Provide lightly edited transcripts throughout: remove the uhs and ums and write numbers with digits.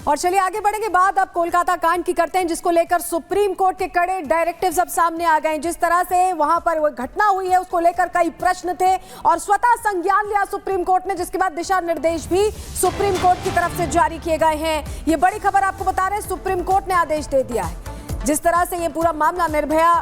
और चलिए आगे बढ़ेंगे। बात अब कोलकाता कांड की करते हैं, जिसको लेकर सुप्रीम कोर्ट के कड़े डायरेक्टिव्स अब सामने आ गए हैं। जिस तरह से वहां पर वो घटना हुई है उसको लेकर कई प्रश्न थे और स्वतः संज्ञान लिया सुप्रीम कोर्ट ने, जिसके बाद दिशा निर्देश भी सुप्रीम कोर्ट की तरफ से जारी किए गए हैं। ये बड़ी खबर आपको बता रहे हैं, सुप्रीम कोर्ट ने आदेश दे दिया है। जिस तरह से ये पूरा मामला निर्भया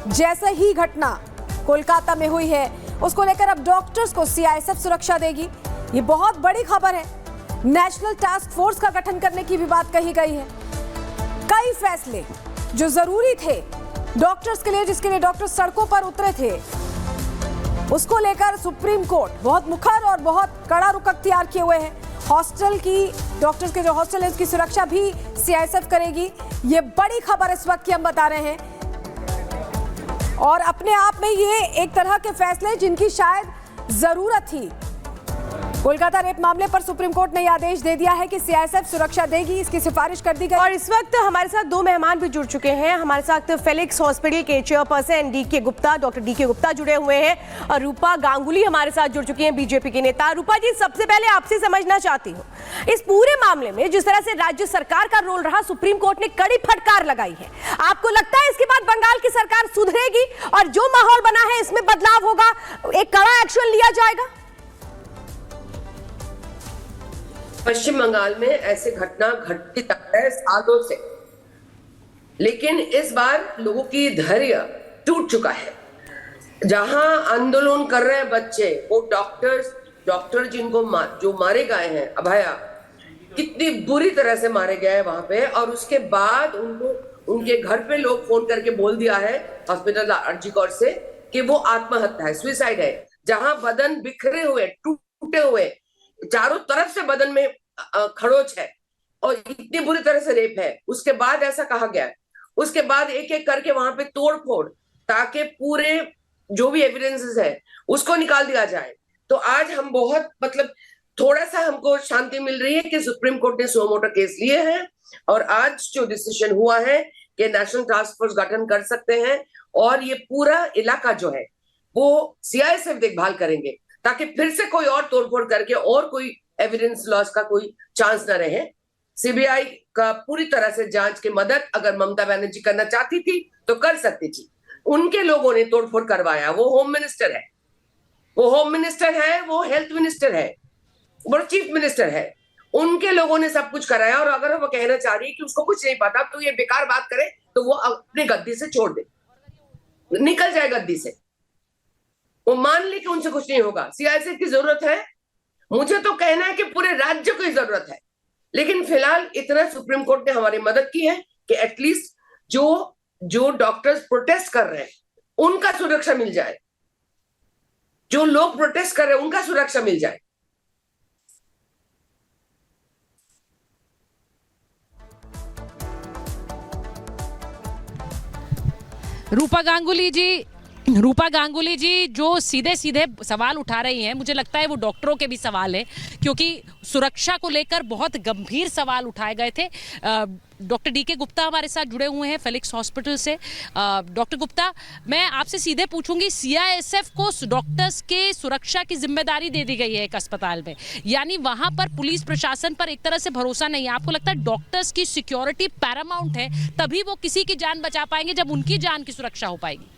जैसे ही घटना कोलकाता में हुई है उसको लेकर अब डॉक्टर्स को सीआईएसएफ सुरक्षा देगी। ये बहुत बड़ी खबर है। नेशनल टास्क फोर्स का गठन करने की भी बात कही गई है। कई फैसले जो जरूरी थे डॉक्टर्स के लिए, जिसके लिए डॉक्टर सड़कों पर उतरे थे, उसको लेकर सुप्रीम कोर्ट बहुत मुखर और बहुत कड़ा रुख अख्तियार किए हुए हैं। हॉस्टल की, डॉक्टर्स के जो हॉस्टल है उसकी सुरक्षा भी सीआईएसएफ करेगी। ये बड़ी खबर इस वक्त की हम बता रहे हैं और अपने आप में ये एक तरह के फैसले जिनकी शायद जरूरत थी। कोलकाता रेप मामले पर सुप्रीम कोर्ट ने यह आदेश दे दिया है कि सीआईएसएफ सुरक्षा देगी, इसकी सिफारिश कर दी गई। और इस वक्त हमारे साथ दो मेहमान भी जुड़ चुके हैं। हमारे साथ फेलिक्स हॉस्पिटल के chairperson D K Gupta, doctor D K Gupta जुड़े हुए हैं और रूपा गांगुली हमारे साथ जुड़ चुकी हैं, बीजेपी के नेता। रूपा जी, सबसे पहले आपसे समझना चाहती हूँ, इस पूरे मामले में जिस तरह से राज्य सरकार का रोल रहा, सुप्रीम कोर्ट ने कड़ी फटकार लगाई है। आपको लगता है इसके बाद बंगाल की सरकार सुधरेगी और जो माहौल बना है इसमें बदलाव होगा, एक कड़ा एक्शन लिया जाएगा? पश्चिम बंगाल में ऐसे घटना घटती है सालों से, लेकिन इस बार लोगों की धैर्य टूट चुका है। जहां आंदोलन कर रहे हैं बच्चे, वो डॉक्टर जिनको जो मारे गए हैं, अभया कितनी बुरी तरह से मारे गए हैं वहां पे, और उसके बाद उनको उनके घर पे लोग फोन करके बोल दिया है हॉस्पिटल अर्जीकोट से कि वो आत्महत्या है, सुसाइड है। जहां बदन बिखरे हुए, टूटे हुए, चारों तरफ से बदन में खरोच है और इतनी बुरी तरह से रेप है, उसके बाद ऐसा कहा गया है। उसके बाद एक एक करके वहां पे तोड़ फोड़, ताकि पूरे जो भी एविडेंसेस है उसको निकाल दिया जाए। तो आज हम बहुत थोड़ा सा हमको शांति मिल रही है कि सुप्रीम कोर्ट ने सो मोटो केस लिए हैं और आज जो डिसीजन हुआ है कि नेशनल टास्क फोर्स गठन कर सकते हैं और ये पूरा इलाका जो है वो सीआईएसएफ देखभाल करेंगे, ताकि फिर से कोई और तोड़फोड़ करके और कोई एविडेंस लॉस का कोई चांस न रहे। सीबीआई का पूरी तरह से जांच की मदद अगर ममता बनर्जी करना चाहती थी तो कर सकती थी। उनके लोगों ने तोड़फोड़ करवाया। वो होम मिनिस्टर है, वो हेल्थ मिनिस्टर है, वो चीफ मिनिस्टर है। उनके लोगों ने सब कुछ कराया और अगर वो कहना चाह रही है कि उसको कुछ नहीं पता तो ये बेकार बात करे, तो वो अपने गद्दी से छोड़ दे, निकल जाए गद्दी से। वो मान ले कि उनसे कुछ नहीं होगा। सीआईएसएफ की जरूरत है, मुझे तो कहना है कि पूरे राज्य को जरूरत है, लेकिन फिलहाल इतना सुप्रीम कोर्ट ने हमारी मदद की है कि एटलीस्ट जो डॉक्टर्स प्रोटेस्ट कर रहे हैं उनका सुरक्षा मिल जाए, जो लोग प्रोटेस्ट कर रहे हैं उनका सुरक्षा मिल जाए। रूपा गांगुली जी जो सीधे सीधे सवाल उठा रही हैं, मुझे लगता है वो डॉक्टरों के भी सवाल है, क्योंकि सुरक्षा को लेकर बहुत गंभीर सवाल उठाए गए थे। डॉक्टर डीके गुप्ता हमारे साथ जुड़े हुए हैं फेलिक्स हॉस्पिटल से। डॉक्टर गुप्ता, मैं आपसे सीधे पूछूंगी, सीआईएसएफ को डॉक्टर्स के सुरक्षा की जिम्मेदारी दे दी गई है एक अस्पताल में, यानी वहां पर पुलिस प्रशासन पर एक तरह से भरोसा नहीं है। आपको लगता है डॉक्टर्स की सिक्योरिटी पैरामाउंट है, तभी वो किसी की जान बचा पाएंगे जब उनकी जान की सुरक्षा हो पाएगी?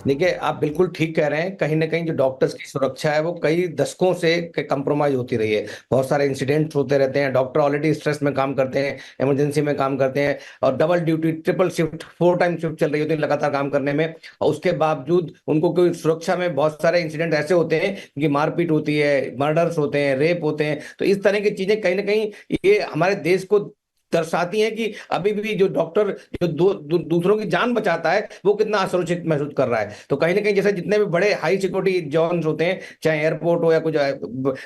देखिए, आप बिल्कुल ठीक कह रहे हैं। कहीं ना कहीं जो डॉक्टर्स की सुरक्षा है वो कई दशकों से कंप्रोमाइज होती रही है। बहुत सारे इंसिडेंट्स होते रहते हैं। डॉक्टर ऑलरेडी स्ट्रेस में काम करते हैं, इमरजेंसी में काम करते हैं और double duty, triple shift, 4 time shift चल रही होती है लगातार काम करने में, और उसके बावजूद उनको कोई सुरक्षा में बहुत सारे इंसिडेंट ऐसे होते हैं कि मारपीट होती है, मर्डर्स होते हैं, रेप होते हैं। तो इस तरह की चीजें कहीं ना कहीं ये हमारे देश को दर्शाती है कि अभी भी जो डॉक्टर जो दूसरों की जान बचाता है वो कितना असुरक्षित महसूस कर रहा है। तो कहीं ना कहीं जैसे जितने भी बड़े हाई सिक्योरिटी जोन्स होते हैं, चाहे एयरपोर्ट हो या कुछ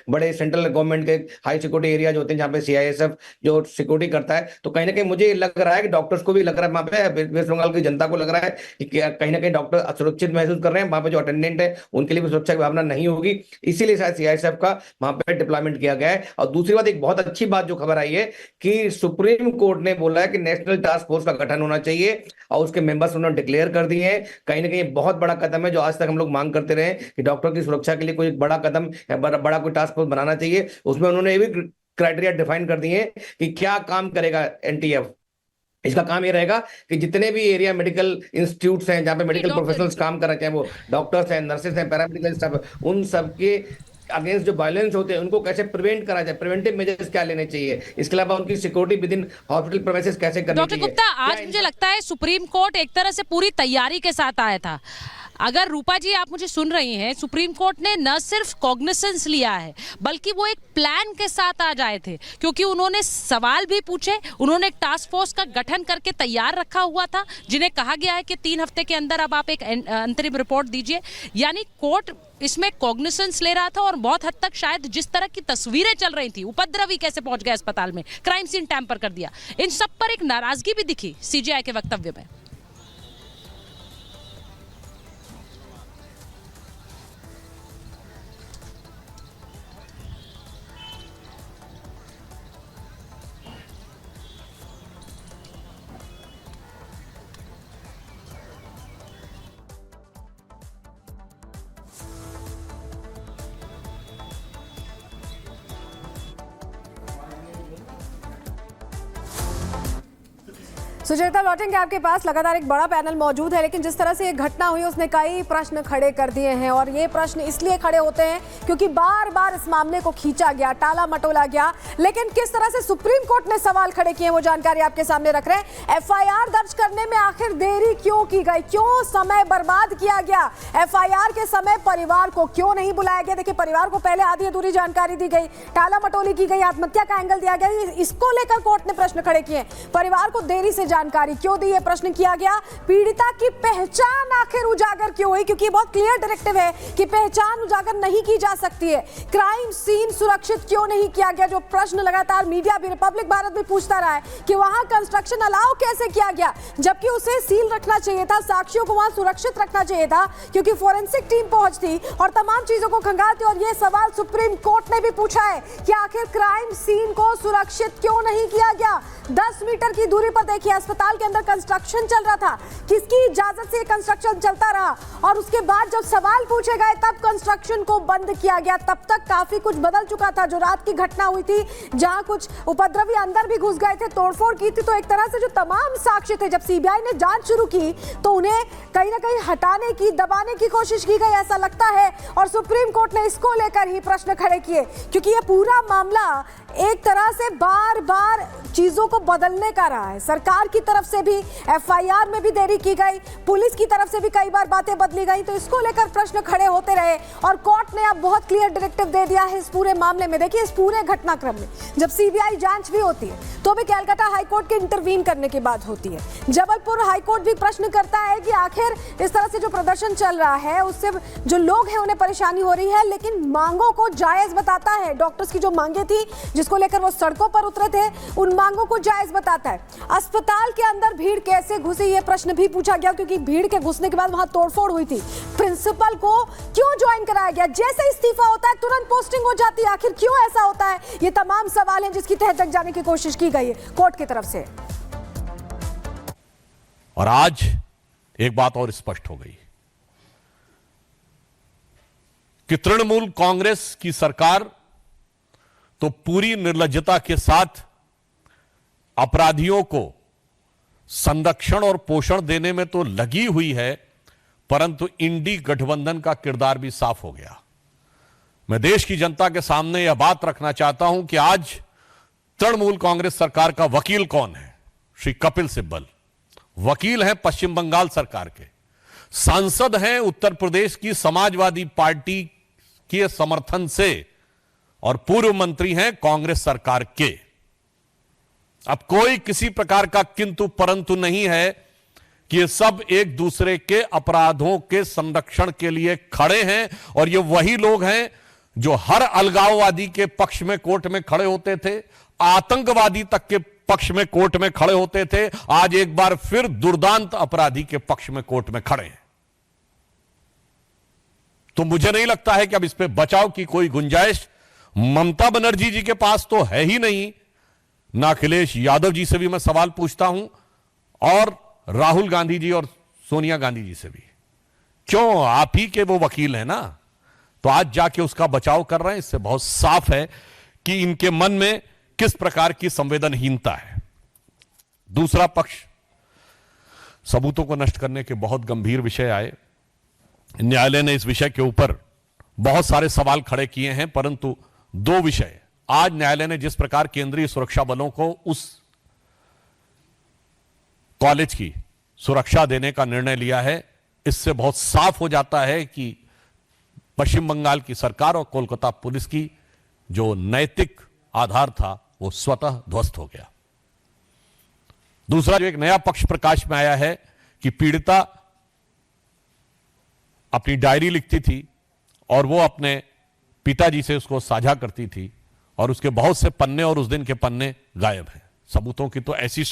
बड़े सेंट्रल गवर्नमेंट के हाई सिक्योरिटी एरियाज होते हैं जहाँ पे सीआईएसएफ जो सिक्योरिटी करता है, तो कहीं ना कहीं मुझे लग रहा है कि डॉक्टर्स को भी लग रहा है, वहाँ पे वेस्ट बंगाल की जनता को लग रहा है कि कहीं ना कहीं डॉक्टर असुरक्षित महसूस कर रहे हैं। वहाँ पे जो अटेंडेंट है उनके लिए भी सुरक्षा की भावना नहीं होगी, इसीलिए शायद सीआईएसएफ का वहाँ पे डिप्लॉयमेंट किया गया है। और दूसरी बात, एक बहुत अच्छी बात जो खबर आई है कि सुप्रीम सुप्रीम कोर्ट ने बोला है कि नेशनल टास्क फोर्स का गठन होना चाहिए और उसके मेंबर्स उन्होंने डिक्लेयर कर दिए हैं। कहीं ना कहीं बहुत बड़ा कदम है जो आज तक हम लोग मांग करते रहे कि डॉक्टर की सुरक्षा के लिए कोई बड़ा कदम या बड़ा कोई टास्क फोर्स बनाना चाहिए। उसमें उन्होंने ये भी क्राइटेरिया डिफाइन कर दिए कि क्या काम करेगा एनटीएफ। इसका काम ये रहेगा कि जितने भी एरिया मेडिकल इंस्टीट्यूट्स हैं जहाँ पे मेडिकल प्रोफेशनल्स काम कर रहे हैं, चाहे वो डॉक्टर्स हैं, नर्सेस हैं, पैरामेडिकल स्टाफ, उन सबके अगेंस्ट जो वायलेंस होते हैं उनको कैसे प्रिवेंट करा जाए, प्रिवेंटिव मेजर्स क्या लेने चाहिए, इसके अलावा उनकी security with in hospital premises कैसे करनी चाहिए। डॉक्टर गुप्ता, आज मुझे लगता है सुप्रीम कोर्ट एक तरह से पूरी तैयारी के साथ आया था। अगर रूपा जी आप मुझे सुन रही हैं, सुप्रीम कोर्ट ने न सिर्फ कॉग्निसेंस लिया है बल्कि वो एक प्लान के साथ आज आए थे, क्योंकि उन्होंने सवाल भी पूछे, उन्होंने एक टास्क फोर्स का गठन करके तैयार रखा हुआ था, जिन्हें कहा गया है कि 3 हफ्ते के अंदर अब आप एक अंतरिम रिपोर्ट दीजिए। यानी कोर्ट इसमें कॉग्निसेंस ले रहा था और बहुत हद तक शायद जिस तरह की तस्वीरें चल रही थी, उपद्रवी कैसे पहुंच गए अस्पताल में, क्राइम सीन टैम्पर कर दिया, इन सब पर एक नाराजगी भी दिखी सीजीआई के वक्तव्य में। सुचेता, लौटेंगे आपके पास। लगातार एक बड़ा पैनल मौजूद है, लेकिन जिस तरह से ये घटना हुई उसने कई प्रश्न खड़े कर दिए हैं और ये प्रश्न इसलिए खड़े होते हैं क्योंकि बार बार इस मामले को खींचा गया, टाला मटोला गया, लेकिन किस तरह से सुप्रीम कोर्ट ने सवाल खड़े किए वो जानकारी आपके सामने रख रहे हैं। एफआईआर दर्ज करने में आखिर देरी क्यों की गई, क्यों समय बर्बाद किया गया, एफआईआर के समय परिवार को क्यों नहीं बुलाया गया। देखिए, परिवार को पहले आधी अधूरी जानकारी दी गई, टाला मटोली की गई, आत्महत्या का एंगल दिया गया, इसको लेकर कोर्ट ने प्रश्न खड़े किए। परिवार को देरी से जानकारी क्यों दी, ये प्रश्न किया गया। पीड़िता की पहचान आखिर उजागर क्यों हुई, क्योंकि बहुत क्लियर डायरेक्टिव है कि पहचान उजागर नहीं की जा सकती है। क्राइम सीन सुरक्षित क्यों नहीं किया गया, जो प्रश्न लगातार मीडिया भी, रिपब्लिक भारत भी पूछता रहा है कि वहां कंस्ट्रक्शन अलाउ कैसे किया गया, जबकि उसे सील रखना चाहिए था, साक्ष्यों को वहां सुरक्षित रखना चाहिए था, क्योंकि फोरेंसिक टीम पहुंचती और तमाम चीजों को खंगालती। और यह सवाल सुप्रीम कोर्ट ने भी पूछा है कि आखिर क्राइम सीन को सुरक्षित क्यों नहीं किया गया। 10 मीटर की दूरी पर देखिए, अस्पताल के अंदर कंस्ट्रक्शन चल रहा था, किसकी इजाजत से कंस्ट्रक्शन चलता रहा, और उसके बाद जब सवाल पूछे गए तब कंस्ट्रक्शन को बंद किया गया। तब तक काफी कुछ बदल चुका था। जो रात की घटना हुई थी, जहां कुछ उपद्रवी अंदर भी घुस गए थे, तोड़फोड़ की थी, तो एक तरह से जो तमाम साक्ष्य थे, जब सीबीआई ने जांच शुरू की तो उन्हें कहीं ना कहीं हटाने की, दबाने की कोशिश की गई, ऐसा लगता है। और सुप्रीम कोर्ट ने इसको लेकर ही प्रश्न खड़े किए, क्योंकि ये पूरा मामला एक तरह से बार बार चीजों को बदलने का रहा है। सरकार की तरफ से भी एफआईआर में भी देरी की गई, पुलिस की तरफ से भी कई बार बातें बदली गई, तो इसको लेकर प्रश्न खड़े होते रहे। और कोर्ट ने अब बहुत क्लियर डायरेक्टिव दे दिया है इस पूरे मामले में। देखिए, इस पूरे घटनाक्रम में जब सीबीआई जांच भी होती है तो भी कलकत्ता हाईकोर्ट के इंटरवीन करने की बात होती है। जबलपुर हाईकोर्ट भी प्रश्न करता है कि आखिर इस तरह से जो प्रदर्शन चल रहा है उससे जो लोग हैं उन्हें परेशानी हो रही है, लेकिन मांगों को जायज बताता है। डॉक्टर्स की जो मांगे थी, जिसको लेकर वो सड़कों पर उतरे थे, उन मांगों को जायज बताता है। अस्पताल के अंदर भीड़ कैसे घुसी, ये प्रश्न भी पूछा गया, क्योंकि भीड़ के घुसने के बाद वहां तोड़फोड़ हुई थी। प्रिंसिपल को क्यों ज्वाइन कराया गया, जैसे इस्तीफा होता है तुरंत पोस्टिंग हो जाती है, आखिर क्यों ऐसा होता है। ये तमाम सवाल हैं जिसकी तह तक जाने की कोशिश की गई है कोर्ट की तरफ से। और आज एक बात और स्पष्ट हो गई कि तृणमूल कांग्रेस की सरकार तो पूरी निर्लज्जता के साथ अपराधियों को संरक्षण और पोषण देने में तो लगी हुई है, परंतु इंडी गठबंधन का किरदार भी साफ हो गया। मैं देश की जनता के सामने यह बात रखना चाहता हूं कि आज तृणमूल कांग्रेस सरकार का वकील कौन है? श्री कपिल सिब्बल वकील हैं पश्चिम बंगाल सरकार के, सांसद हैं उत्तर प्रदेश की समाजवादी पार्टी के समर्थन से, और पूर्व मंत्री हैं कांग्रेस सरकार के। अब कोई किसी प्रकार का किंतु परंतु नहीं है कि ये सब एक दूसरे के अपराधों के संरक्षण के लिए खड़े हैं, और ये वही लोग हैं जो हर अलगाववादी के पक्ष में कोर्ट में खड़े होते थे, आतंकवादी तक के पक्ष में कोर्ट में खड़े होते थे, आज एक बार फिर दुर्दांत अपराधी के पक्ष में कोर्ट में खड़े हैं। तो मुझे नहीं लगता है कि अब इस पे बचाव की कोई गुंजाइश ममता बनर्जी जी के पास तो है ही नहीं, ना अखिलेश यादव जी से भी मैं सवाल पूछता हूं और राहुल गांधी जी और सोनिया गांधी जी से भी। क्यों? आप ही के वो वकील हैं ना, तो आज जाके उसका बचाव कर रहे हैं। इससे बहुत साफ है कि इनके मन में किस प्रकार की संवेदनहीनता है। दूसरा पक्ष, सबूतों को नष्ट करने के बहुत गंभीर विषय आए। न्यायालय ने इस विषय के ऊपर बहुत सारे सवाल खड़े किए हैं, परंतु दो विषय आज न्यायालय ने जिस प्रकार केंद्रीय सुरक्षा बलों को उस कॉलेज की सुरक्षा देने का निर्णय लिया है, इससे बहुत साफ हो जाता है कि पश्चिम बंगाल की सरकार और कोलकाता पुलिस की जो नैतिक आधार था वो स्वतः ध्वस्त हो गया। दूसरा, जो एक नया पक्ष प्रकाश में आया है कि पीड़िता अपनी डायरी लिखती थी और वो अपने पिताजी से उसको साझा करती थी और उसके बहुत से पन्ने और उस दिन के पन्ने गायब हैं। सबूतों की तो ऐसी